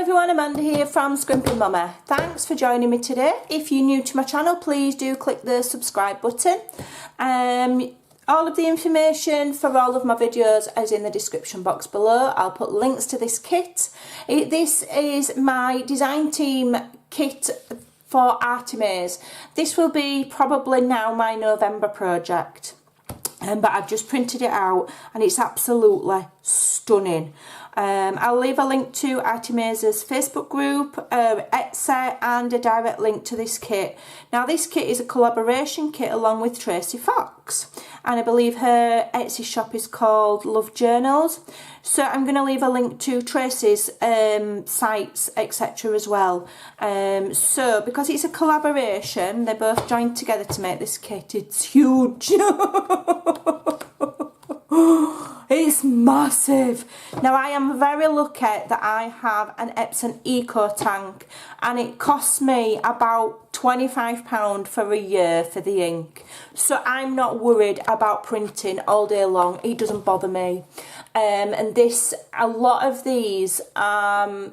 everyone, Amanda here from Scrimpingmommy. Thanks for joining me today. If you're new to my channel, please do click the subscribe button. All of the information for all of my videos is in the description box below. I'll put links to this kit. This is my design team kit for Artymaze. This will be probably now my November project. But I've just printed it out and it's absolutely stunning. I'll leave a link to Artymaze's Facebook group, Etsy, and a direct link to this kit. Now this kit is a collaboration kit along with Tracy Fox, and I believe her Etsy shop is called Love Journals. So I'm going to leave a link to Tracy's sites, etc. as well. So because it's a collaboration, they both joined together to make this kit. It's huge. It's massive. Now I am very lucky that I have an Epsom Eco tank, and it costs me about £25 for a year for the ink. So I'm not worried about printing all day long. It doesn't bother me. And a lot of these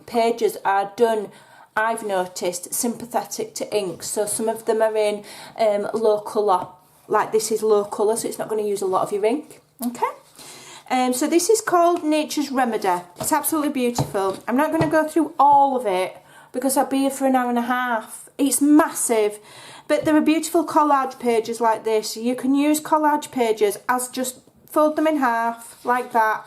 pages are done, I've noticed, sympathetic to ink. So some of them are in low colour. Like this is low colour, so it's not going to use a lot of your ink. Okay. So this is called Nature's Remedy. It's absolutely beautiful. I'm not going to go through all of it because I'll be here for an hour and a half. It's massive, but there are beautiful collage pages like this. You can use collage pages as just fold them in half like that,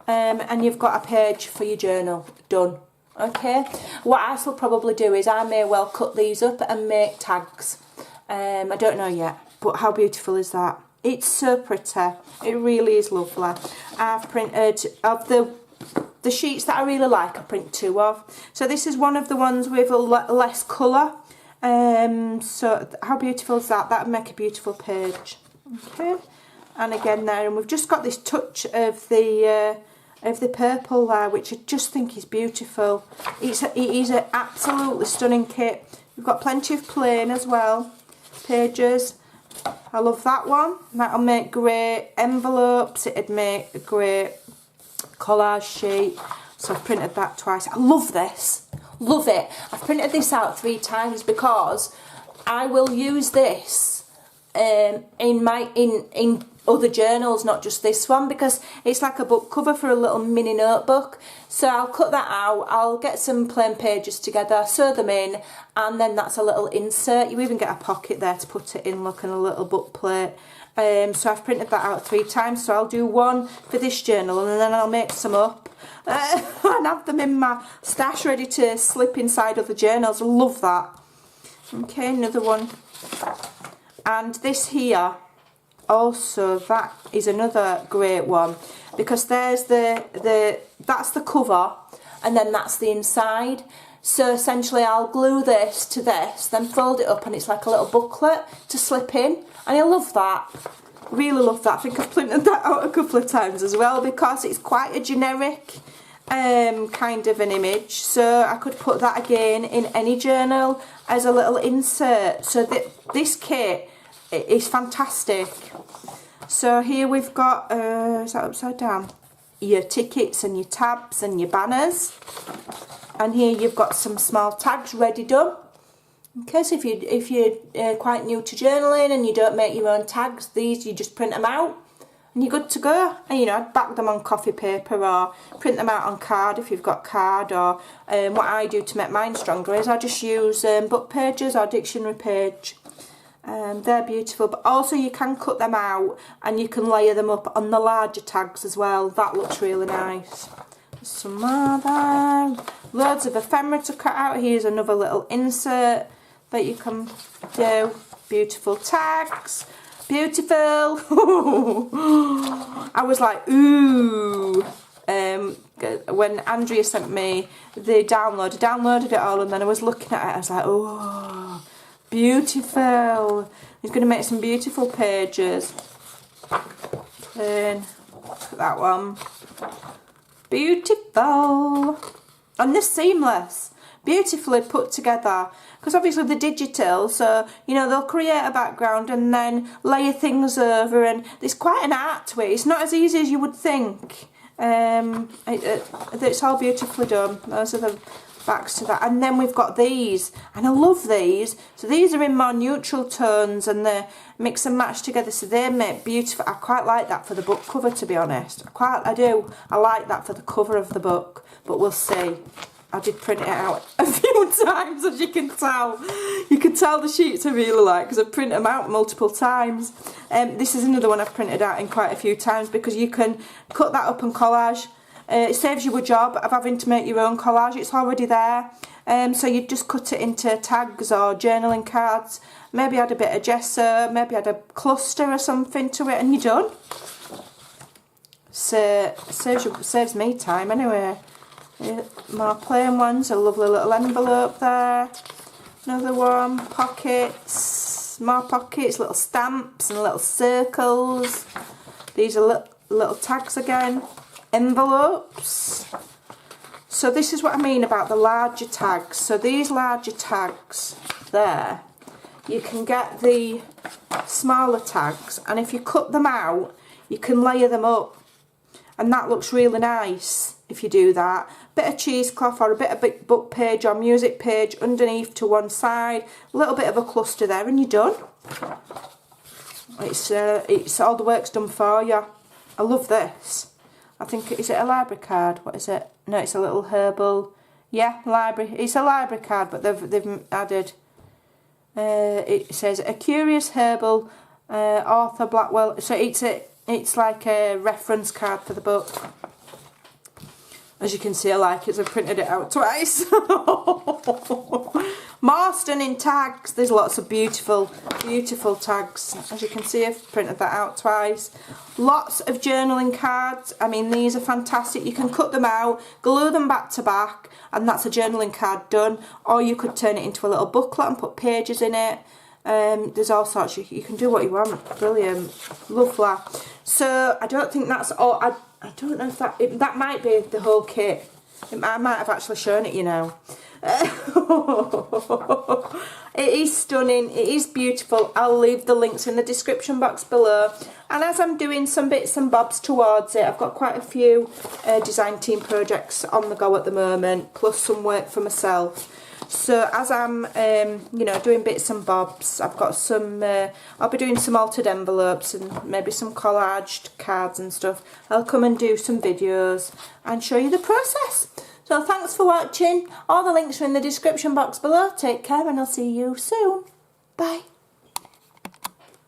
and you've got a page for your journal done. Okay. What else will probably do is I may well cut these up and make tags. I don't know yet, but how beautiful is that? It's so pretty. It really is lovely. I've printed, of the sheets that I really like, I print 2 of. So this is one of the ones with a less colour. So how beautiful is that? That would make a beautiful page. Okay. And again there, and we've just got this touch of the purple there, which I just think is beautiful. It is an absolutely stunning kit. We've got plenty of plain as well pages. I love that one. That'll make great envelopes. It'd make a great collage sheet. So I've printed that twice. I love this. Love it. I've printed this out 3 times because I will use this in other journals, not just this one, because it's like a book cover for a little mini notebook. So I'll cut that out, I'll get some plain pages together, sew them in, and then that's a little insert. You even get a pocket there to put it in, look, and a little book plate. So I've printed that out 3 times, so I'll do one for this journal and then I'll make some up and have them in my stash ready to slip inside other journals. I love that. Okay, another one. And this here also, that is another great one, because there's that's the cover and then that's the inside. So essentially I'll glue this to this, then fold it up, and it's like a little booklet to slip in, and I love that. Really love that. I think I've printed that out a couple of times as well, because it's quite a generic kind of an image, so I could put that again in any journal as a little insert. So this kit is fantastic. So here we've got, is that upside down? Your tickets and your tabs and your banners. And here you've got some small tags ready done. Okay, so if you're quite new to journaling and you don't make your own tags, these you just print them out and you're good to go. And you know, I'd back them on coffee paper or print them out on card if you've got card. Or what I do to make mine stronger is I just use book pages or dictionary page. They're beautiful, but also you can cut them out and you can layer them up on the larger tags as well. That looks really nice. Some more there. Loads of ephemera to cut out. Here's another little insert that you can do. Beautiful tags. Beautiful. I was like, ooh. When Andrea sent me the download, I downloaded it all, and then I was looking at it, I was like, oh, beautiful. He's going to make some beautiful pages. Plain. That one. Beautiful. And they're seamless. Beautifully put together. Because obviously they're digital, so, you know, they'll create a background and then layer things over, and there's quite an art to it. It's not as easy as you would think. It's all beautifully done. Those are the backs to that. And then we've got these, and I love these. So these are in more neutral tones, and they mix and match together, so they make beautiful. I quite like that for the book cover, to be honest. I do. I like that for the cover of the book, but we'll see. I did print it out a few times, as you can tell. You can tell the sheets I really like, because I've printed them out multiple times. This is another one I've printed out in quite a few times, because you can cut that up and collage. It saves you a job of having to make your own collage. It's already there. So you just cut it into tags or journaling cards. Maybe add a bit of gesso, maybe add a cluster or something to it, and you're done. So saves me time anyway. More plain ones, a lovely little envelope there. Another one, pockets, more pockets, little stamps and little circles. These are little tags again. Envelopes. So this is what I mean about the larger tags. So these larger tags there, you can get the smaller tags, and if you cut them out, you can layer them up, and that looks really nice if you do that. Bit of cheesecloth or a bit of book page or music page underneath to one side, a little bit of a cluster there, and you're done. It's all the work's done for you. I love this. I think, is it a library card? What is it? No, it's a little herbal. Yeah, library. It's a library card, but they've added. It says a curious herbal author Blackwell. So it's like a reference card for the book. As you can see, I like it. So I've printed it out twice. More stunning tags. There's lots of beautiful, beautiful tags. As you can see, I've printed that out twice. Lots of journaling cards. I mean, these are fantastic. You can cut them out, glue them back to back, and that's a journaling card done. Or you could turn it into a little booklet and put pages in it. There's all sorts. You can do what you want. Brilliant. Lovely. So I don't think that's all. I don't know if that might be the whole kit. I might have actually shown it, you know. It is stunning. It is beautiful. I'll leave the links in the description box below. And as I'm doing some bits and bobs towards it, I've got quite a few design team projects on the go at the moment, plus some work for myself. So as I'm, you know, doing bits and bobs, I've got some, I'll be doing some altered envelopes and maybe some collaged cards and stuff. I'll come and do some videos and show you the process. So thanks for watching. All the links are in the description box below. Take care, and I'll see you soon. Bye.